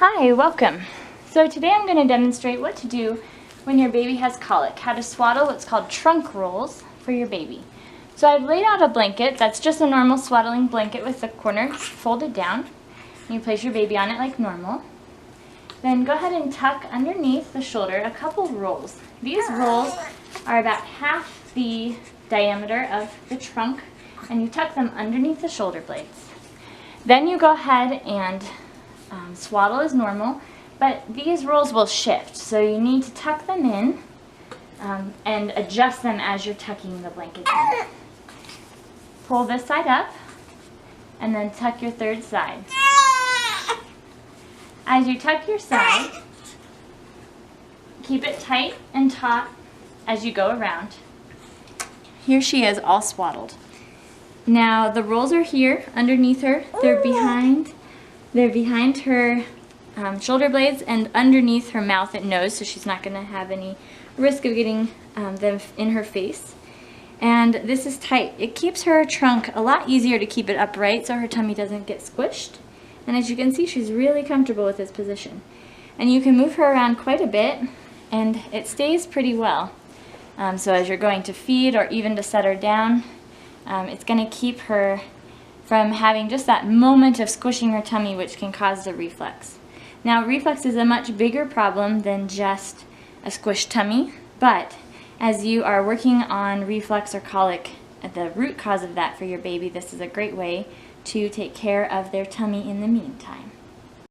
Hi, welcome. So today I'm going to demonstrate what to do when your baby has colic, how to swaddle what's called trunk rolls for your baby. So I've laid out a blanket that's just a normal swaddling blanket with the corners folded down. You place your baby on it like normal. Then go ahead and tuck underneath the shoulder a couple rolls. These rolls are about half the diameter of the trunk, and you tuck them underneath the shoulder blades. Then you go ahead and swaddle as normal, but these rolls will shift, so you need to tuck them in and adjust them as you're tucking the blanket in. Pull this side up and then tuck your third side. As you tuck your side, keep it tight and taut as you go around. Here she is, all swaddled. Now the rolls are here underneath her. They're behind her shoulder blades and underneath her mouth and nose, so she's not going to have any risk of getting them in her face. And this is tight. It keeps her trunk a lot easier to keep it upright so her tummy doesn't get squished. And as you can see, she's really comfortable with this position. And you can move her around quite a bit, and it stays pretty well. So as you're going to feed or even to set her down, it's going to keep her from having just that moment of squishing her tummy, which can cause the reflux. Now, reflux is a much bigger problem than just a squished tummy, but as you are working on reflux or colic, the root cause of that for your baby, this is a great way to take care of their tummy in the meantime.